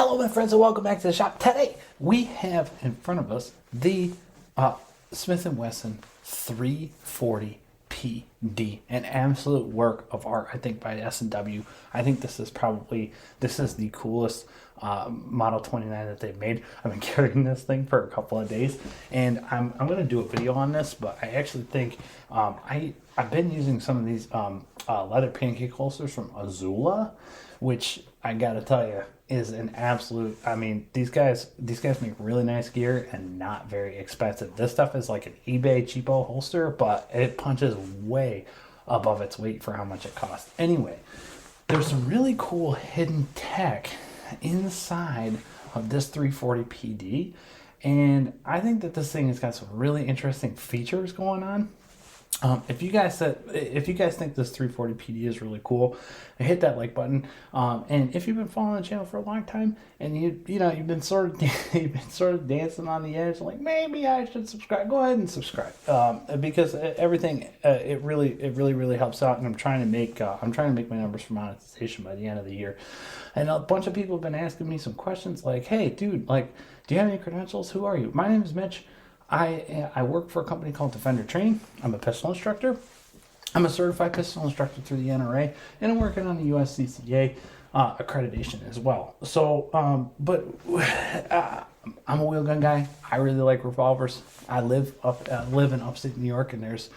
Hello my friends and welcome back to the shop. Today we have in front of us the Smith & Wesson 340 PD, an absolute work of art, I think, by S&W. I think this is the coolest Model 29 that they've made. I've been carrying this thing for a couple of days and I'm going to do a video on this, but I actually think I've been using some of these leather pancake holsters from Azula, which I gotta tell you is an absolute, I mean, these guys make really nice gear and not very expensive. This stuff is like an eBay cheapo holster, but it punches way above its weight for how much it costs. Anyway, there's some really cool hidden tech inside of this 340 PD, and I think that this thing has got some really interesting features going on. If you guys think this 340 PD is really cool, hit that like button. And if you've been following the channel for a long time and you've been sort of dancing on the edge, like maybe I should subscribe, go ahead and subscribe. Because everything it really helps out, and I'm trying to make my numbers for monetization by the end of the year. And a bunch of people have been asking me some questions like, "Hey, dude, like, do you have any credentials? Who are you?" My name is Mitch. I work for a company called Defender Training. I'm a pistol instructor. I'm a certified pistol instructor through the NRA, and I'm working on the USCCA accreditation as well. So, I'm a wheel gun guy. I really like revolvers. I live in upstate New York, and there's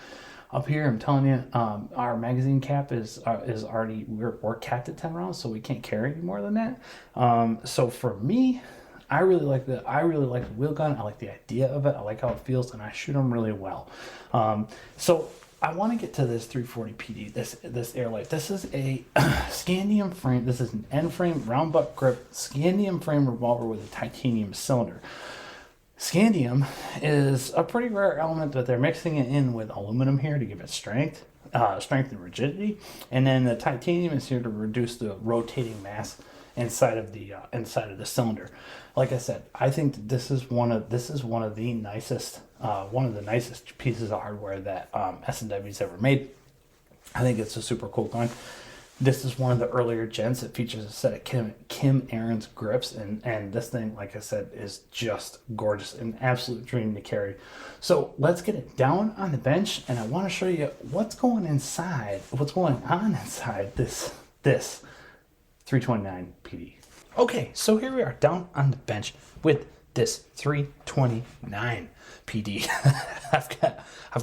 up here, I'm telling you, our magazine cap is already, we're capped at 10 rounds, so we can't carry any more than that. So for me, I really like the wheel gun. I like the idea of it. I like how it feels, and I shoot them really well. So I want to get to this 340 PD, this Airlight. This is a scandium frame. This is an end frame, round butt grip, scandium frame revolver with a titanium cylinder. Scandium is a pretty rare element, but they're mixing it in with aluminum here to give it strength and rigidity, and then the titanium is here to reduce the rotating mass inside of the cylinder. Like I said, I think that this is one of the nicest pieces of hardware that S&W's ever made. I think it's a super cool gun. This is one of the earlier gens. It features a set of Kim Aaron's grips, and this thing, like I said, is just gorgeous, an absolute dream to carry. So let's get it down on the bench, and I want to show you what's going on inside this 329 PD. Okay, so here we are down on the bench with this 329 PD. I've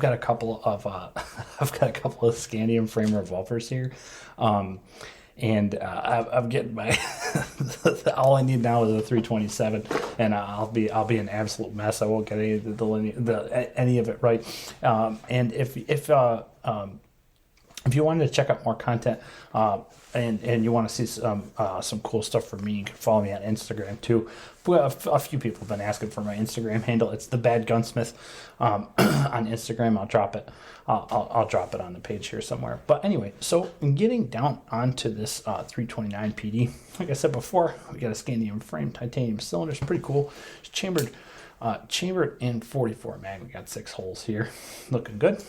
got a couple of scandium frame revolvers here, and I'm getting my all I need now is a 327, and I'll be an absolute mess. I won't get any of it right. And if you wanted to check out more content and you want to see some cool stuff from me, you can follow me on Instagram too. A few people have been asking for my Instagram handle. It's the Bad Gunsmith on Instagram. I'll drop it. I'll drop it on the page here somewhere. But anyway, so in getting down onto this 329 PD, like I said before, we got a scandium frame, titanium cylinder. It's pretty cool. It's chambered in 44 mag. We got 6 holes here, looking good.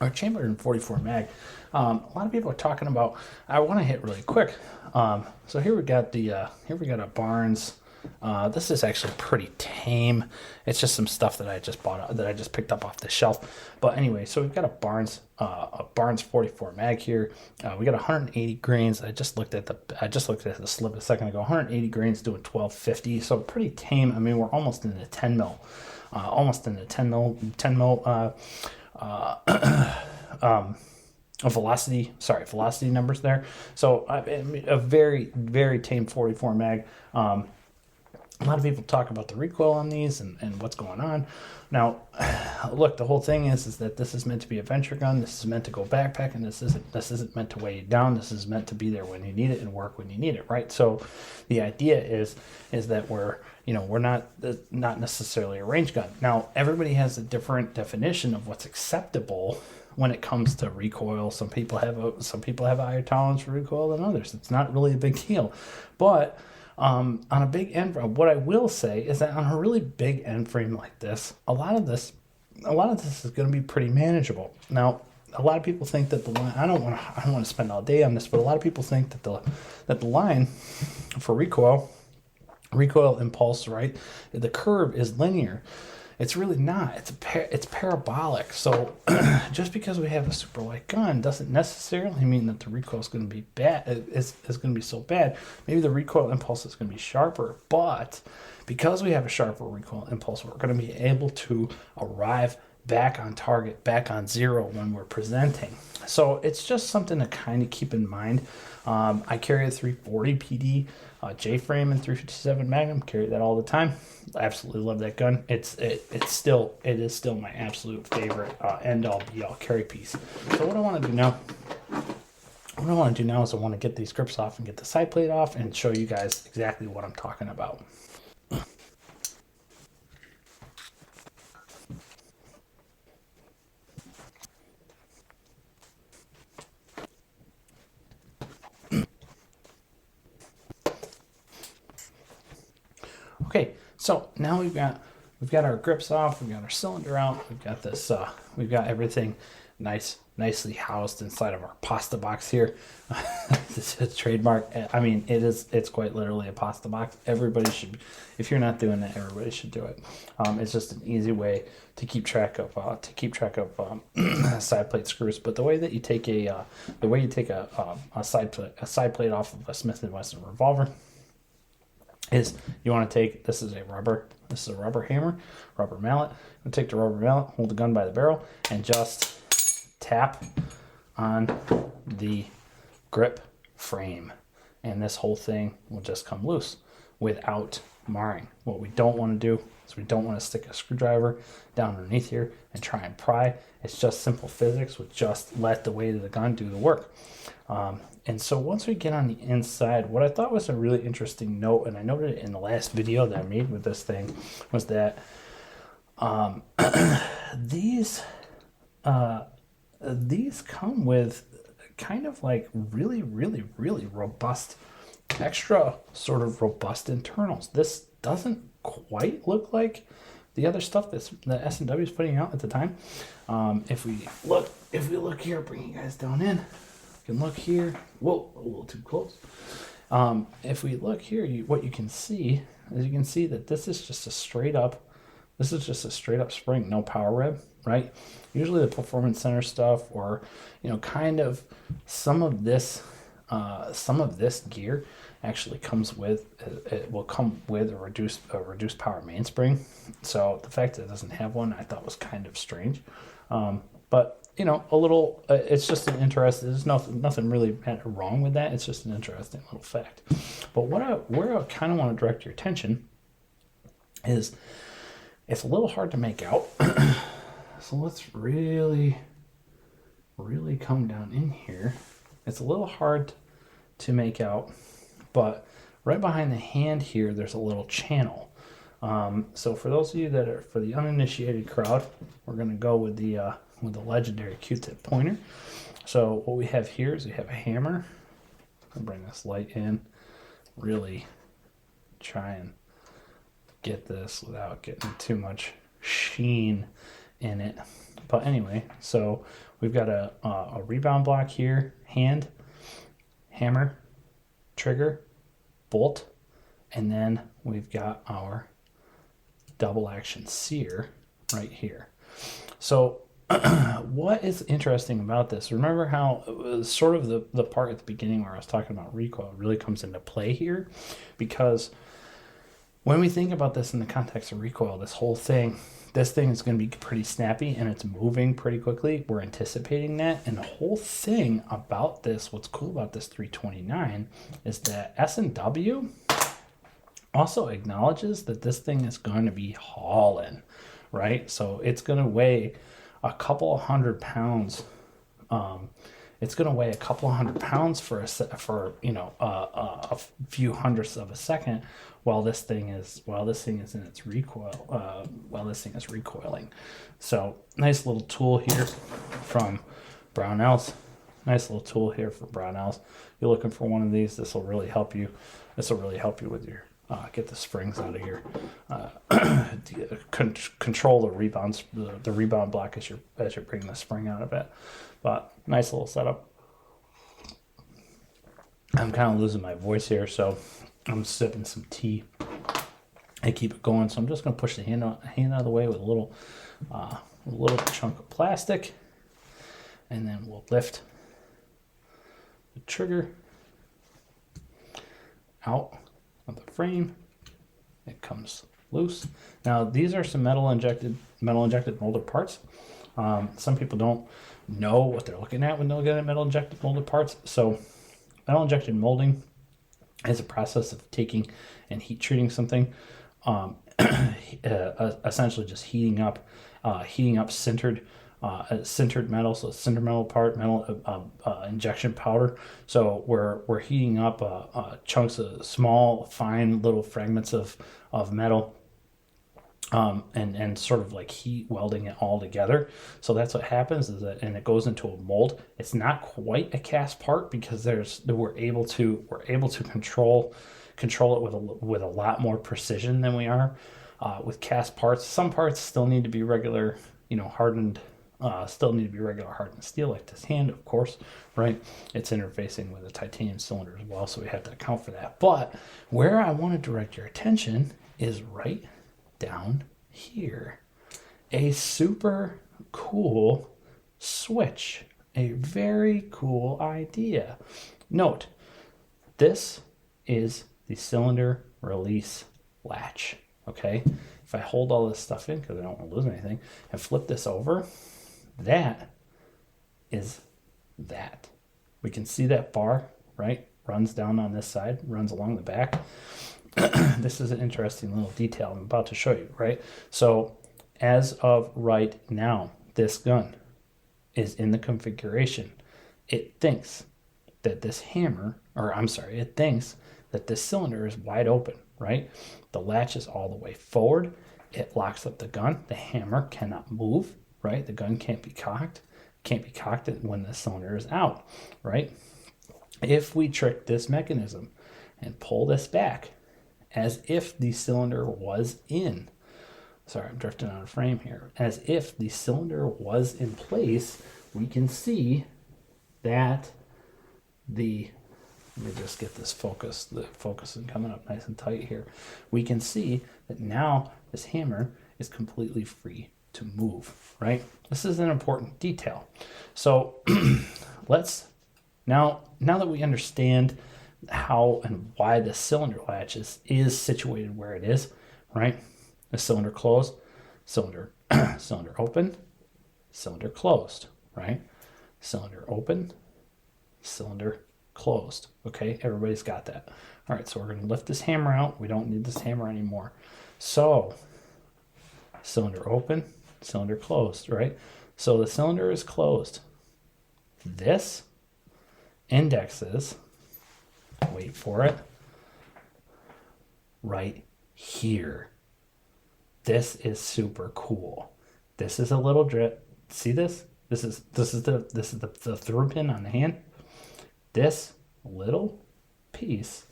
Our chambered in 44 mag. A lot of people are talking about. I want to hit really quick. So here we got a Barnes. This is actually pretty tame. It's just some stuff that I just picked up off the shelf. But anyway, so we've got a Barnes 44 mag here. We got 180 grains. I just looked at the slip a second ago. 180 grains doing 1250. So pretty tame. I mean, we're almost in the 10 mil. Velocity numbers there. So a very, very tame 44 mag. A lot of people talk about the recoil on these and what's going on. Now, look, the whole thing is that this is meant to be a venture gun. This is meant to go backpacking. This isn't meant to weigh you down. This is meant to be there when you need it and work when you need it, right? So the idea is that we're not necessarily a range gun. Now, everybody has a different definition of what's acceptable when it comes to recoil. Some people have a higher tolerance for recoil than others. It's not really a big deal, but on a big end frame, what I will say is that on a really big end frame like this, a lot of this is going to be pretty manageable. Now, a lot of people think that the line. I don't want to spend all day on this, but a lot of people think that the line for recoil recoil impulse, right? The curve is linear. It's really not. It's parabolic. So just because we have a super light gun doesn't necessarily mean that the recoil is going to be bad. Is going to be so bad. Maybe the recoil impulse is going to be sharper, but because we have a sharper recoil impulse, we're going to be able to arrive back on target, back on zero when we're presenting. So it's just something to kind of keep in mind. I carry a 340 PD J-frame and 357 Magnum. Carry that all the time. Absolutely love that gun. It is still my absolute favorite end all be all carry piece. So what I want to do now is I want to get these grips off and get the side plate off and show you guys exactly what I'm talking about. Okay, so now we've got our grips off, we've got our cylinder out, we've got this, we've got everything nicely housed inside of our pasta box here. This is a trademark. I mean, it's quite literally a pasta box. Everybody should, if you're not doing that, everybody should do it. It's just an easy way to keep track of side plate screws. But the way that you take a side plate off of a Smith & Wesson revolver is you want to take, this is a rubber hammer, rubber mallet. You take the rubber mallet, hold the gun by the barrel, and just tap on the grip frame, and this whole thing will just come loose without marring. What we don't want to do is we don't want to stick a screwdriver down underneath here and try and pry. It's just simple physics with just let the weight of the gun do the work. And so once we get on the inside, what I thought was a really interesting note, and I noted it in the last video that I made with this thing, was that these come with kind of like really robust, extra sort of robust internals. This doesn't quite look like the other stuff that S&W is putting out at the time. If we look here, bring you guys down in. You can look here. Whoa, a little too close. If we look here, what you can see is that this is just a straight up spring, no power rib, right? Usually the Performance Center stuff, or kind of some of this gear actually comes with, it will come with a reduced power mainspring. So the fact that it doesn't have one, I thought was kind of strange. But a little, it's just an interesting, there's nothing really wrong with that. It's just an interesting little fact. But where I kind of want to direct your attention is, it's a little hard to make out. So let's really come down in here. It's a little hard to make out, but right behind the hand here, there's a little channel. So for those of you that are, for the uninitiated crowd, we're going to go with the legendary Q-tip pointer. So what we have here is we have a hammer. I'll bring this light in, really try and get this without getting too much sheen in it. But anyway, so we've got a rebound block here, hand, hammer, trigger, bolt, and then we've got our double action sear right here. So what is interesting about this, remember how it was sort of the part at the beginning where I was talking about recoil really comes into play here, because when we think about this in the context of recoil, this thing is going to be pretty snappy and it's moving pretty quickly. We're anticipating that. And the whole thing about this, what's cool about this 329 is that S&W also acknowledges that this thing is going to be hauling, right? So it's going to weigh a couple of hundred pounds. It's going to weigh a couple of hundred pounds for a few hundredths of a second while this thing is in its recoil, while this thing is recoiling. So nice little tool here from Brownells. You're looking for one of these. This will really help you. With your get the springs out of here. Control the rebounds, the rebound block as you're bringing the spring out of it. But nice little setup. I'm kind of losing my voice here, so I'm sipping some tea. and keep it going. So I'm just going to push the hand out of the way with a little chunk of plastic, and then we'll lift the trigger out of the frame. It comes loose. Now these are some metal injected molded parts. Some people don't know what they're looking at when they're looking at metal injected molded parts. So metal injected molding is a process of taking and heat treating something, essentially just heating up sintered metal, so sintered metal part, injection powder. So we're heating up chunks of small, fine little fragments of metal, and sort of like heat welding it all together. So that's what happens, is that, and it goes into a mold. It's not quite a cast part because we're able to control it with a lot more precision than we are with cast parts. Some parts still need to be regular, hardened. Still need to be regular hardened steel, like this hand, of course, right? It's interfacing with a titanium cylinder as well, so we have to account for that. But where I want to direct your attention is right down here. A super cool switch. A very cool idea. Note, this is the cylinder release latch, okay? If I hold all this stuff in, because I don't want to lose anything, and flip this over, that is that. We can see that bar, right? Runs down on this side, runs along the back. This is an interesting little detail I'm about to show you, right? So as of right now, this gun is in the configuration. It thinks that this it thinks that this cylinder is wide open, right? The latch is all the way forward. It locks up the gun. The hammer cannot move, right? The gun can't be cocked. Can't be cocked when the cylinder is out, right? If we trick this mechanism and pull this back as if the cylinder was in, sorry, I'm drifting out of frame here, as if the cylinder was in place, we can see that let me just get this focus, the focus is coming up nice and tight here. We can see that now this hammer is completely free to move, right? This is an important detail. So let's, now that we understand how and why the cylinder latch is situated where it is, right? The cylinder closed, cylinder open, cylinder closed, right? Cylinder open, cylinder closed. Okay, everybody's got that. All right, so we're going to lift this hammer out. We don't need this hammer anymore. So cylinder open, cylinder closed, right? So the cylinder is closed. This indexes, wait for it, right here. This is super cool. This is a little drip. See this? This is the through pin on the hand. This little piece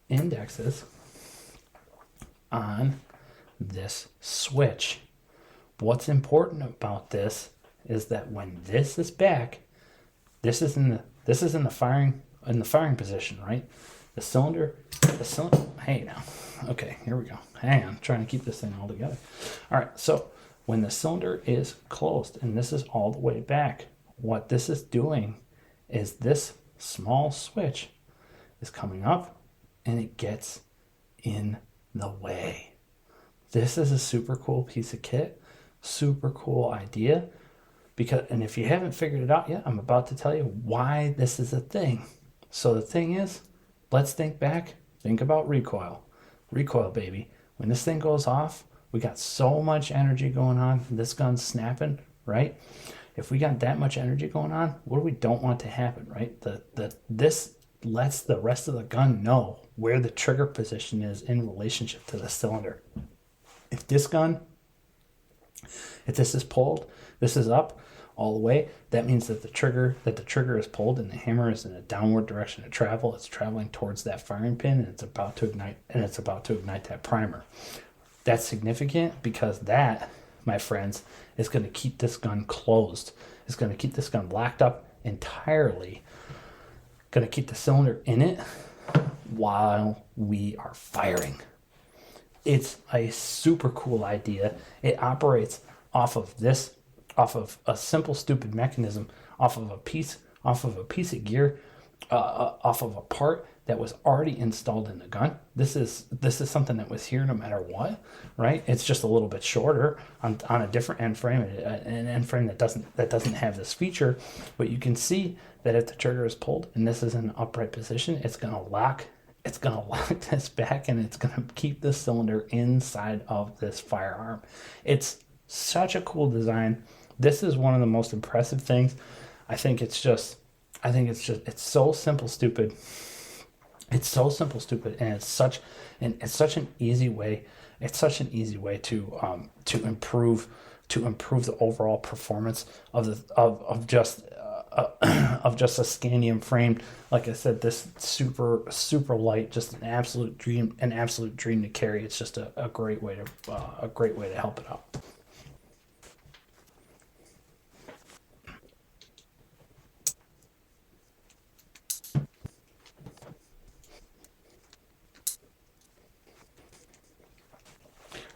indexes on this switch. What's important about this is that when this is back, this is in the firing position, right? The cylinder, hey now. Okay, here we go. Hang on, I'm trying to keep this thing all together. All right, so when the cylinder is closed and this is all the way back, what this is doing is this small switch is coming up and it gets in the way. This is a super cool piece of kit, super cool idea, and if you haven't figured it out yet, I'm about to tell you why this is a thing. So the thing is, let's think back, think about recoil. Recoil, baby. When this thing goes off, we got so much energy going on. This gun's snapping, right? If we got that much energy going on, what do we don't want to happen, right? This lets the rest of the gun know where the trigger position is in relationship to the cylinder. If this is pulled, this is up all the way, that means that the trigger is pulled and the hammer is in a downward direction of travel. It's traveling towards that firing pin and it's about to ignite that primer. That's significant because that, my friends, is going to keep this gun closed. It's going to keep this gun locked up entirely. Going to keep the cylinder in it while we are firing. It's a super cool idea. It operates off of this, off of a simple, stupid mechanism, off of a piece of gear, off of a part that was already installed in the gun. This is something that was here no matter what, right? It's just a little bit shorter on a different end frame, an end frame that doesn't have this feature. But you can see that if the trigger is pulled and this is in an upright position, it's gonna lock. It's gonna lock this back, and it's gonna keep the cylinder inside of this firearm. It's such a cool design. This is one of the most impressive things. It's so simple, stupid. It's so simple, stupid, and it's such an easy way. It's such an easy way to improve the overall performance of just a scandium frame. Like I said, this super light, just an absolute dream to carry. It's just a great way to help it out.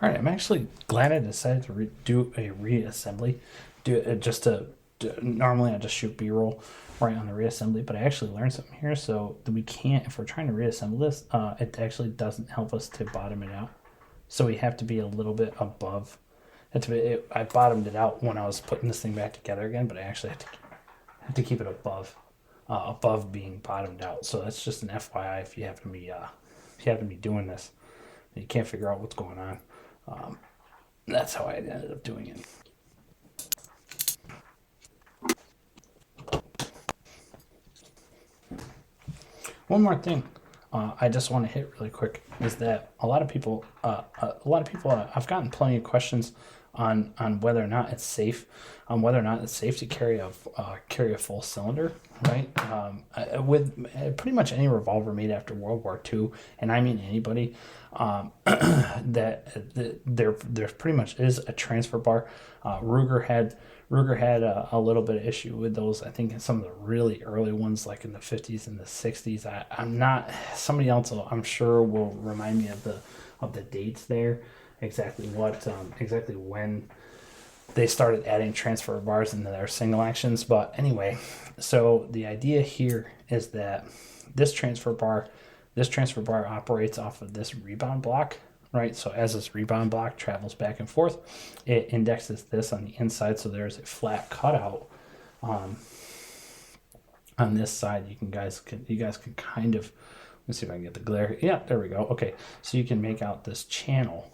All right, I'm actually glad I decided to do a reassembly. Normally I just shoot B-roll right on the reassembly, but I actually learned something here. So that we can't, if we're trying to reassemble this, it actually doesn't help us to bottom it out. So we have to be a little bit above. I bottomed it out when I was putting this thing back together again, but I actually have to keep it above being bottomed out. So that's just an FYI if you happen to be doing this, and you can't figure out what's going on. That's how I ended up doing it. One more thing I just want to hit really quick is that a lot of people, I've gotten plenty of questions on whether or not it's safe, to carry a full cylinder, right? With pretty much any revolver made after World War II, and I mean anybody, there pretty much is a transfer bar. Ruger had a little bit of issue with those. I think in some of the really early ones, like in the 50s and the 60s. I'm not. Somebody else, I'm sure, will remind me of the dates there. Exactly when they started adding transfer bars into their single actions. But anyway, so the idea here is that this transfer bar operates off of this rebound block, right? So as this rebound block travels back and forth, it indexes this on the inside. So there's a flat cutout on this side. You guys can kind of, let's see if I can get the glare. Yeah, there we go. Okay, so you can make out this channel,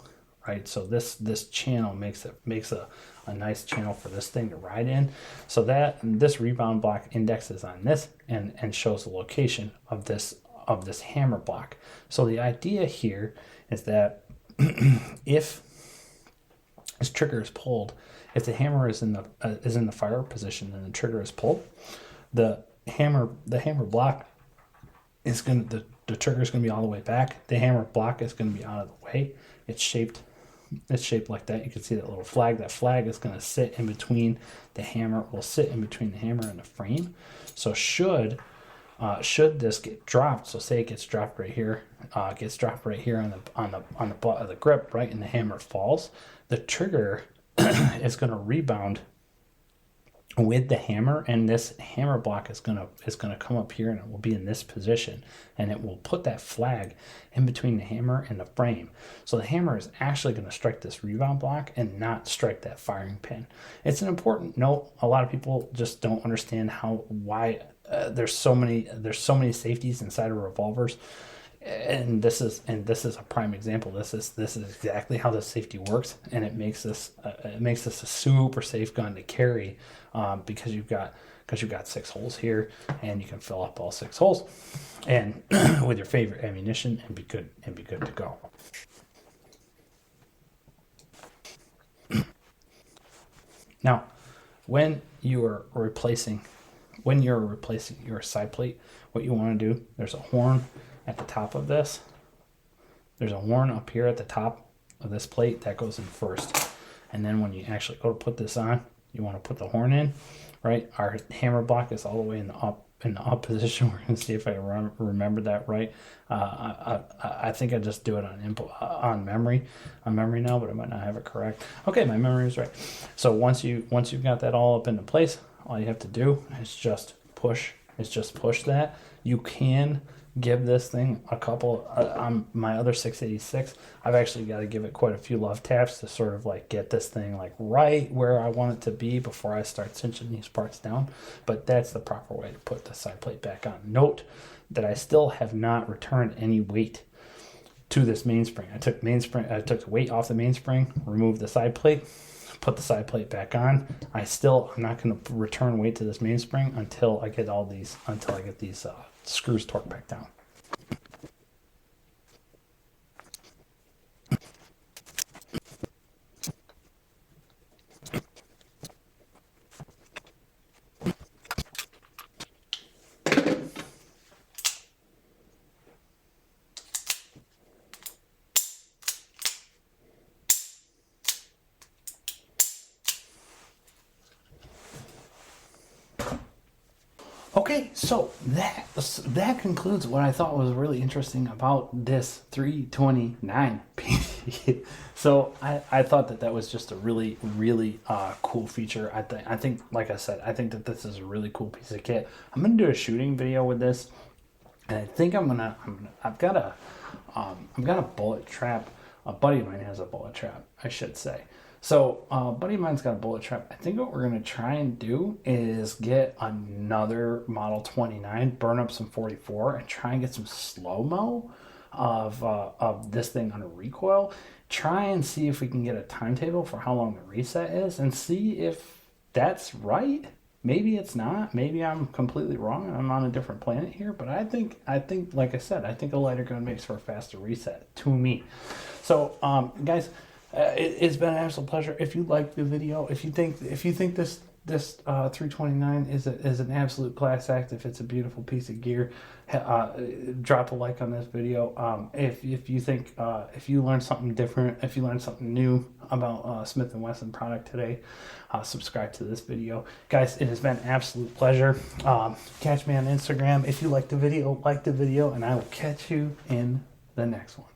right? So this channel makes a nice channel for this thing to ride in. So that this rebound block indexes on this and shows the location of this hammer block. So the idea here is that if this trigger is pulled, if the hammer is in the fire position and the trigger is pulled, the hammer block is the trigger is going to be all the way back. The hammer block is going to be out of the way. It's shaped like that. You can see that little flag. That flag is going to sit in between the hammer. Will sit in between the hammer and the frame. So should this get dropped, so say it gets dropped right here, on the butt of the grip, right, and the hammer falls, the trigger is going to rebound with the hammer, and this hammer block is gonna come up here, and it will be in this position, and it will put that flag in between the hammer and the frame. So the hammer is actually going to strike this rebound block and not strike that firing pin. It's an important note. A lot of people just don't understand why there's so many safeties inside of revolvers. And this is a prime example. This is exactly how the safety works, and it makes this a super safe gun to carry, because you've got 6 holes here, and you can fill up all 6 holes, and with your favorite ammunition, and be good to go. Now, when you're replacing your side plate, what you want to do, there's a horn at the top of this. There's a horn up here at the top of this plate that goes in first. And then when you actually go to put this on, you want to put the horn in, right? Our hammer block is all the way in the in the up position. We're going to see if I remember that right. I think I just do it on memory now, but I might not have it correct. Okay, my memory is right. So once you've got that all up into place, all you have to do is just push. That. You can give this thing a couple. On my other 686, I've actually got to give it quite a few love taps to sort of like get this thing like right where I want it to be before I start cinching these parts down. But that's the proper way to put the side plate back on. Note that I still have not returned any weight to this mainspring. I took the weight off the mainspring, removed the side plate, put the side plate back on. I'm not going to return weight to this mainspring until I get these screws torqued back down. Okay, so that concludes what I thought was really interesting about this 329 PC. So I thought that was just a really, really cool feature. I think, like I said, I think that this is a really cool piece of kit. I'm gonna do a shooting video with this, and I think I've got a bullet trap. A buddy of mine has a bullet trap, I should say. So, buddy of mine's got a bullet trap. I think what we're going to try and do is get another Model 29, burn up some 44, and try and get some slow-mo of this thing on a recoil. Try and see if we can get a timetable for how long the reset is and see if that's right. Maybe it's not. Maybe I'm completely wrong and I'm on a different planet here. But I think, like I said, I think a lighter gun makes for a faster reset to me. So, guys, it's been an absolute pleasure. If you liked the video, if you think this 329 is an absolute class act, if it's a beautiful piece of gear, drop a like on this video. If you think if you learned something different, if you learned something new about Smith & Wesson product today, subscribe to this video. Guys, it has been an absolute pleasure. Catch me on Instagram. If you like the video, and I will catch you in the next one.